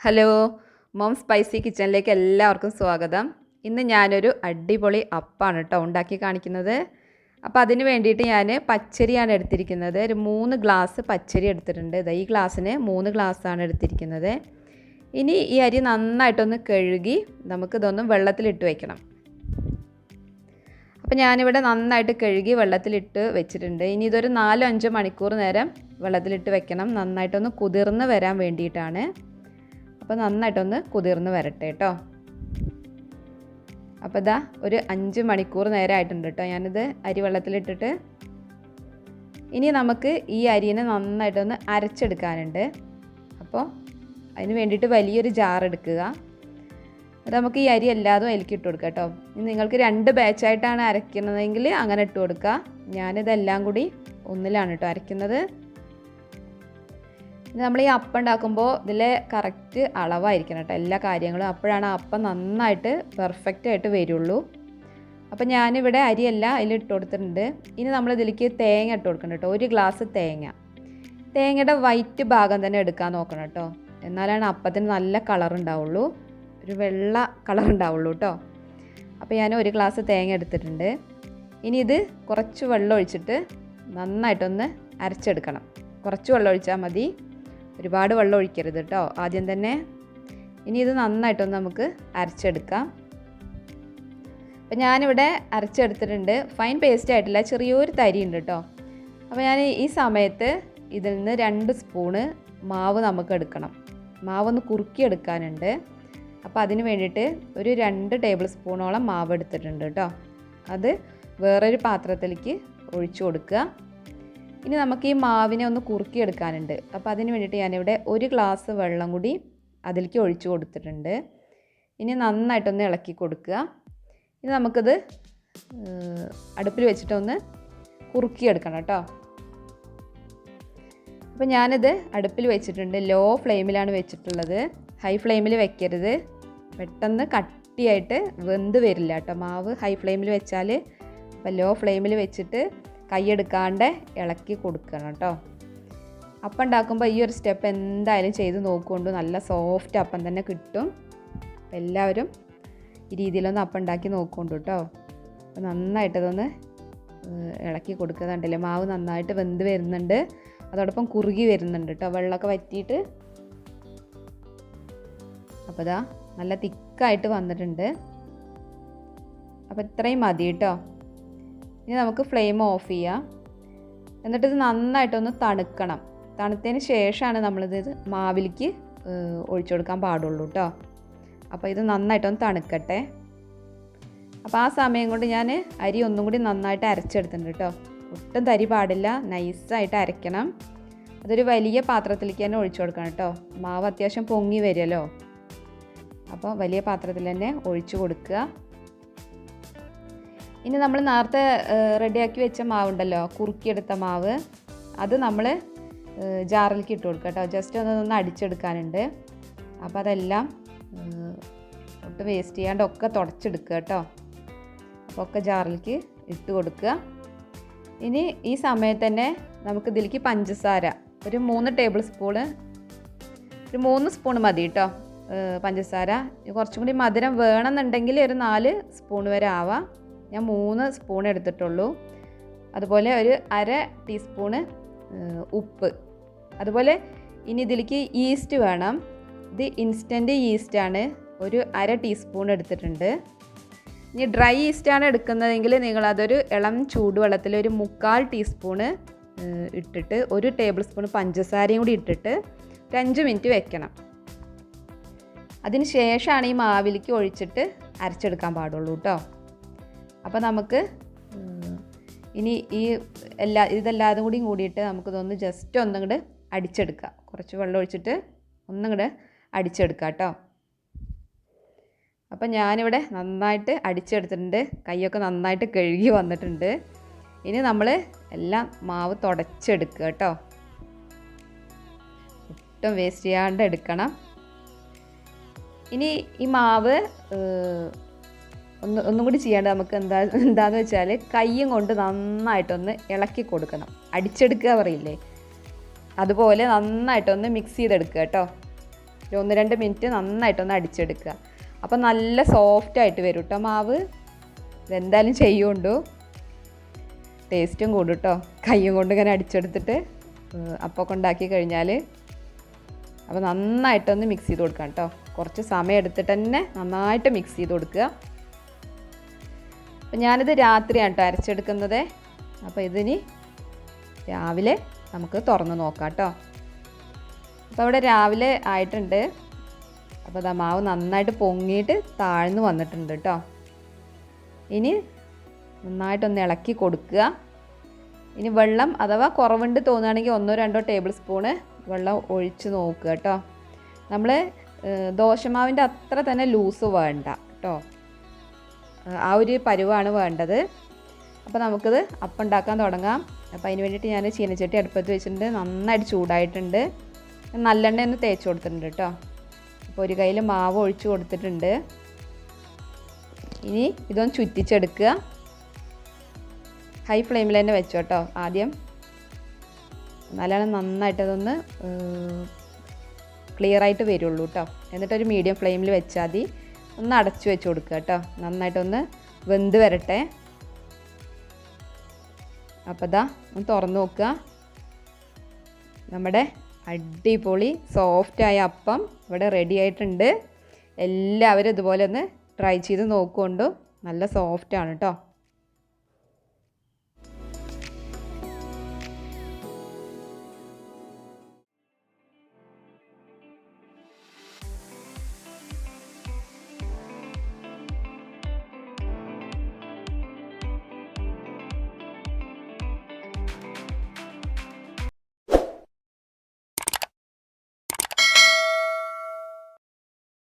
Hello, mom spicy കിച്ചണിലേക്ക് എല്ലാവർക്കും സ്വാഗതം. ഇന്ന് ഞാനൊരു അടിപൊളി അപ്പമാണ് കേട്ടോ ഉണ്ടാക്കി കാണിക്കുന്നത്. അപ്പോൾ അതിന് വേണ്ടിയിട്ട് ഞാൻ പച്ചരിയാണ് എടുത്തിരിക്കുന്നത്. ഒരു 3 ഗ്ലാസ് പച്ചരി എടുത്തിട്ടുണ്ട്. ഈ ഗ്ലാസ്സിന് 3 ഗ്ലാസ്സാണ് എടുത്തിരിക്കുന്നത്. ഇനി ഈ അരി നന്നായിട്ടൊന്ന് കഴുകി നമുക്കിതൊന്ന് വെള്ളത്തിലിട്ട് വയ്ക്കണം. അപ്പോൾ ഞാനിവിടെ നന്നായിട്ട് കഴുകി വെള്ളത്തിലിട്ട് വെച്ചിട്ടുണ്ട്. ഇനി ഇതൊരു 4-5 മണിക്കൂർ നേരം വെള്ളത്തിലിട്ട് വെക്കണം. നന്നായിട്ടൊന്ന് കുതിർന്ന് വരാൻ വേണ്ടിയിട്ടാണ്. അപ്പോൾ നന്നായിട്ടൊന്ന് കുതിർന്ന് വരട്ടെ കേട്ടോ. അപ്പോൾ ഇതാ ഒരു 5 മണിക്കൂർ നേരം ആയിട്ടുണ്ട് കേട്ടോ ഞാനിത് അരി വെള്ളത്തിലിട്ടിട്ട്. ഇനി നമുക്ക് ഈ അരിനെ നന്നായിട്ടൊന്ന് അരച്ചെടുക്കാനുണ്ട്. അപ്പോൾ അതിന് വേണ്ടിയിട്ട് വലിയൊരു ജാർ എടുക്കുക. അത് നമുക്ക് ഈ അരി എല്ലാതും അതിലേക്ക് ഇട്ട് കൊടുക്കാം കേട്ടോ. ഇനി നിങ്ങൾക്ക് 2 ബാച്ചായിട്ടാണ് അരയ്ക്കുന്നതെങ്കിൽ അങ്ങനെ ഇട്ട് കൊടുക്കുക. ഞാനിതെല്ലാം കൂടി ഒന്നിലാണ് കേട്ടോ അരയ്ക്കുന്നത്. നമ്മൾ ഈ അപ്പം ഉണ്ടാക്കുമ്പോൾ ഇതിലെ കറക്റ്റ് അളവായിരിക്കണം കേട്ടോ എല്ലാ കാര്യങ്ങളും. അപ്പോഴാണ് അപ്പം നന്നായിട്ട് പെർഫെക്റ്റ് ആയിട്ട് വരുള്ളൂ. അപ്പോൾ ഞാനിവിടെ അരിയെല്ലാം അതിലിട്ട് കൊടുത്തിട്ടുണ്ട്. ഇനി നമ്മൾ ഇതിലേക്ക് തേങ്ങ ഇട്ട് കൊടുക്കണം കേട്ടോ. 1 ഗ്ലാസ് തേങ്ങയുടെ വൈറ്റ് ഭാഗം തന്നെ എടുക്കാൻ നോക്കണം കേട്ടോ. എന്നാലാണ് അപ്പത്തിന് നല്ല കളർ ഉണ്ടാവുള്ളൂ, ഒരു വെള്ള കളർ ഉണ്ടാവുള്ളൂ കേട്ടോ. അപ്പോൾ ഞാൻ 1 ഗ്ലാസ് തേങ്ങ എടുത്തിട്ടുണ്ട്. ഇനി ഇത് കുറച്ച് വെള്ളം ഒഴിച്ചിട്ട് നന്നായിട്ടൊന്ന് അരച്ചെടുക്കണം. കുറച്ച് വെള്ളം ഒഴിച്ചാൽ മതി, ഒരുപാട് വെള്ളം ഒഴിക്കരുത് കേട്ടോ ആദ്യം തന്നെ. ഇനി ഇത് നന്നായിട്ടൊന്ന് നമുക്ക് അരച്ചെടുക്കാം. അപ്പം ഞാനിവിടെ അരച്ചെടുത്തിട്ടുണ്ട്. ഫൈൻ പേസ്റ്റ് ആയിട്ടില്ല, ചെറിയൊരു തരി ഉണ്ട് കേട്ടോ. അപ്പോൾ ഞാൻ ഈ സമയത്ത് ഇതിൽ നിന്ന് 2 സ്പൂണ് മാവ് നമുക്ക് എടുക്കണം. മാവൊന്ന് കുറുക്കിയെടുക്കാനുണ്ട്. അപ്പോൾ അതിന് വേണ്ടിയിട്ട് ഒരു 2 ടേബിൾ സ്പൂണോളം മാവ് എടുത്തിട്ടുണ്ട് കേട്ടോ. അത് വേറൊരു പാത്രത്തിലേക്ക് ഒഴിച്ചു കൊടുക്കുക. ഇനി നമുക്ക് ഈ മാവിനെ ഒന്ന് കുറുക്കിയെടുക്കാനുണ്ട്. അപ്പോൾ അതിന് വേണ്ടിയിട്ട് ഞാനിവിടെ 1 ഗ്ലാസ് വെള്ളം കൂടി അതിലേക്ക് ഒഴിച്ചു കൊടുത്തിട്ടുണ്ട്. ഇനി നന്നായിട്ടൊന്ന് ഇളക്കി കൊടുക്കുക. ഇനി നമുക്കിത് അടുപ്പിൽ വെച്ചിട്ടൊന്ന് കുറുക്കിയെടുക്കണം കേട്ടോ. അപ്പോൾ ഞാനിത് അടുപ്പിൽ വെച്ചിട്ടുണ്ട്. ലോ ഫ്ലെയിമിലാണ് വെച്ചിട്ടുള്ളത്, ഹൈ ഫ്ലെയിമിൽ വെക്കരുത്. പെട്ടെന്ന് കട്ടിയായിട്ട് വെന്ത് വരില്ല കേട്ടോ മാവ് ഹൈ ഫ്ലെയിമിൽ വെച്ചാൽ. അപ്പോൾ ലോ ഫ്ലെയിമിൽ വെച്ചിട്ട് കൈയെടുക്കാണ്ട് ഇളക്കി കൊടുക്കണം കേട്ടോ. അപ്പം ഉണ്ടാക്കുമ്പോൾ ഈ ഒരു സ്റ്റെപ്പ് എന്തായാലും ചെയ്ത് നോക്കുകൊണ്ട് നല്ല സോഫ്റ്റ് അപ്പം തന്നെ കിട്ടും. എല്ലാവരും ഈ രീതിയിലൊന്ന് അപ്പം ഉണ്ടാക്കി നോക്കുകൊണ്ട് കേട്ടോ. അപ്പോൾ നന്നായിട്ടതൊന്ന് ഇളക്കി കൊടുക്കുന്നുണ്ടല്ലേ. മാവ് നന്നായിട്ട് വെന്ത് വരുന്നുണ്ട്, അതോടൊപ്പം കുറുകി വരുന്നുണ്ട് കേട്ടോ, വെള്ളമൊക്കെ വറ്റിയിട്ട്. അപ്പോൾ ഇതാ നല്ല തിക്കായിട്ട് വന്നിട്ടുണ്ട്. അപ്പോൾ ഇത്രയും മതി കേട്ടോ. ഇനി നമുക്ക് ഫ്ലെയിം ഓഫ് ചെയ്യാം. എന്നിട്ടിത് നന്നായിട്ടൊന്ന് തണുക്കണം. തണുത്തതിന് ശേഷമാണ് നമ്മളിത് മാവിലേക്ക് ഒഴിച്ചു കൊടുക്കാൻ പാടുള്ളൂ കേട്ടോ. അപ്പോൾ ഇത് നന്നായിട്ടൊന്ന് തണുക്കട്ടെ. അപ്പോൾ ആ സമയം കൊണ്ട് ഞാൻ അരി ഒന്നും കൂടി നന്നായിട്ട് അരച്ചെടുത്തിട്ടുണ്ട് കേട്ടോ. ഒട്ടും തരി പാടില്ല, നൈസായിട്ട് അരയ്ക്കണം. അതൊരു വലിയ പാത്രത്തിലേക്ക് തന്നെ ഒഴിച്ചു കൊടുക്കണം കേട്ടോ. മാവ് അത്യാവശ്യം പൊങ്ങി വരുമല്ലോ, അപ്പോൾ വലിയ പാത്രത്തിൽ തന്നെ ഒഴിച്ചു കൊടുക്കുക. ഇനി നമ്മൾ നേരത്തെ റെഡിയാക്കി വെച്ച മാവുണ്ടല്ലോ, കുറുക്കിയെടുത്ത മാവ്, അത് നമ്മൾ ജാറിലേക്ക് ഇട്ട് കൊടുക്കുക കേട്ടോ. ജസ്റ്റ് ഒന്ന് അടിച്ചെടുക്കാനുണ്ട്. അപ്പോൾ അതെല്ലാം ഒട്ടും വേസ്റ്റ് ചെയ്യാണ്ട് ഒക്കെ തുടച്ചെടുക്കുക കേട്ടോ. അപ്പോൾ ഒക്കെ ജാറിലേക്ക് ഇട്ട് കൊടുക്കുക. ഇനി ഈ സമയത്ത് തന്നെ നമുക്ക് ഇതിലേക്ക് പഞ്ചസാര ഒരു 3 ടേബിൾ സ്പൂണ്, ഒരു 3 സ്പൂൺ മതി കേട്ടോ പഞ്ചസാര. കുറച്ചും കൂടി മധുരം വേണമെന്നുണ്ടെങ്കിൽ ഒരു 4 സ്പൂൺ വരെ ആവാം. ഞാൻ 3 സ്പൂൺ എടുത്തിട്ടുള്ളൂ. അതുപോലെ ഒരു 1/2 ടീസ്പൂണ് ഉപ്പ്. അതുപോലെ ഇനി ഇതിലേക്ക് ഈസ്റ്റ് വേണം. ഇത് ഇൻസ്റ്റൻറ്റ് ഈസ്റ്റാണ്, ഒരു 1/2 ടീസ്പൂൺ എടുത്തിട്ടുണ്ട്. ഇനി ഡ്രൈ ഈസ്റ്റാണ് എടുക്കുന്നതെങ്കിൽ നിങ്ങളതൊരു ഇളം ചൂടുവെള്ളത്തിൽ ഒരു 3/4 ടീസ്പൂണ് ഇട്ടിട്ട് 1 ടേബിൾ സ്പൂൺ പഞ്ചസാരയും കൂടി ഇട്ടിട്ട് ഒരു 5 മിനിറ്റ് വെക്കണം. അതിന് ശേഷമാണ് ഈ മാവിലേക്ക് ഒഴിച്ചിട്ട് അരച്ചെടുക്കാൻ പാടുള്ളൂ കേട്ടോ. അപ്പോൾ നമുക്ക് ഇനി ഇതെല്ലാതും കൂടി കൂടിയിട്ട് നമുക്കിതൊന്ന് ജസ്റ്റ് ഒന്നുകൂടെ അടിച്ചെടുക്കാം. കുറച്ച് വെള്ളം ഒഴിച്ചിട്ട് ഒന്നുകൂടെ അടിച്ചെടുക്കാം കേട്ടോ. അപ്പോൾ ഞാനിവിടെ നന്നായിട്ട് അടിച്ചെടുത്തിട്ടുണ്ട്. കൈയൊക്കെ നന്നായിട്ട് കഴുകി വന്നിട്ടുണ്ട്. ഇനി നമ്മൾ എല്ലാം മാവ് തുടച്ചെടുക്കുക കേട്ടോ. ഒട്ടും വേസ്റ്റ് ചെയ്യാണ്ട് എടുക്കണം. ഇനി ഈ മാവ് ഒന്നും കൂടി ചെയ്യാണ്ട് നമുക്ക് എന്താണെന്ന് വെച്ചാൽ കൈയും കൊണ്ട് നന്നായിട്ടൊന്ന് ഇളക്കി കൊടുക്കണം. അടിച്ചെടുക്കുക പറയില്ലേ, അതുപോലെ നന്നായിട്ടൊന്ന് മിക്സ് ചെയ്തെടുക്കുക കേട്ടോ. ഒരു 1-2 മിനിറ്റ് നന്നായിട്ടൊന്ന് അടിച്ചെടുക്കുക. അപ്പോൾ നല്ല സോഫ്റ്റായിട്ട് വരും കേട്ടോ മാവ്. ഇതെന്തായാലും ചെയ്യുകൊണ്ടു, ടേസ്റ്റും കൂടും കേട്ടോ. കയ്യും കൊണ്ട് ഇങ്ങനെ അടിച്ചെടുത്തിട്ട് അപ്പമൊക്കെ ഉണ്ടാക്കി കഴിഞ്ഞാൽ. അപ്പോൾ നന്നായിട്ടൊന്ന് മിക്സ് ചെയ്ത് കൊടുക്കാം കേട്ടോ. കുറച്ച് സമയം എടുത്തിട്ട് തന്നെ നന്നായിട്ട് മിക്സ് ചെയ്ത് കൊടുക്കുക. അപ്പോൾ ഞാനിത് രാത്രിയാണ് കേട്ടോ അരച്ചെടുക്കുന്നത്. അപ്പോൾ ഇതിനി രാവിലെ നമുക്ക് തുറന്ന് നോക്കാം കേട്ടോ. അപ്പോൾ അവിടെ രാവിലെ ആയിട്ടുണ്ട്. അപ്പോൾ ദാ മാവ് നന്നായിട്ട് പൊങ്ങിയിട്ട് താഴ്ന്നു വന്നിട്ടുണ്ട് കേട്ടോ. ഇനി നന്നായിട്ടൊന്ന് ഇളക്കി കൊടുക്കുക. ഇനി വെള്ളം അഥവാ കുറവുണ്ട് തോന്നുകയാണെങ്കിൽ 1-2 ടേബിൾ സ്പൂണ് വെള്ളം ഒഴിച്ച് നോക്കുക കേട്ടോ. നമ്മൾ ദോശമാവിൻ്റെ അത്ര തന്നെ ലൂസ് വേണ്ട കേട്ടോ, ആ ഒരു പരുവാണ് വേണ്ടത്. അപ്പോൾ നമുക്കിത് അപ്പം ഉണ്ടാക്കാൻ തുടങ്ങാം. അപ്പോൾ അതിന് വേണ്ടിയിട്ട് ഞാൻ ചീനച്ചട്ടി അടുപ്പത്ത് വെച്ചിട്ടുണ്ട്. നന്നായിട്ട് ചൂടായിട്ടുണ്ട്. നല്ലെണ്ണ ഒന്ന് തേച്ച് കൊടുത്തിട്ടുണ്ട് കേട്ടോ. അപ്പോൾ ഒരു കയ്യിൽ മാവ് ഒഴിച്ച് കൊടുത്തിട്ടുണ്ട്. ഇനി ഇതൊന്ന് ചുറ്റിച്ചെടുക്കുക. ഹൈ ഫ്ലെയിമിൽ തന്നെ വെച്ചോ കേട്ടോ ആദ്യം. എന്നാലാണ് നന്നായിട്ടതൊന്ന് ക്ലിയറായിട്ട് വരുള്ളൂ കേട്ടോ. എന്നിട്ടൊരു മീഡിയം ഫ്ലെയിമിൽ വെച്ചാൽ മതി. ഒന്ന് അടച്ചു വെച്ച് കൊടുക്കുക കേട്ടോ. നന്നായിട്ടൊന്ന് വെന്ത് വരട്ടെ. അപ്പോൾ ദാ ഒന്ന് തുറന്ന് നോക്കുക. നമ്മുടെ അടിപൊളി സോഫ്റ്റായ അപ്പം ഇവിടെ റെഡി ആയിട്ടുണ്ട്. എല്ലാവരും ഇതുപോലെ ഒന്ന് ട്രൈ ചെയ്ത് നോക്കുകൊണ്ടു. നല്ല സോഫ്റ്റാണ് കേട്ടോ.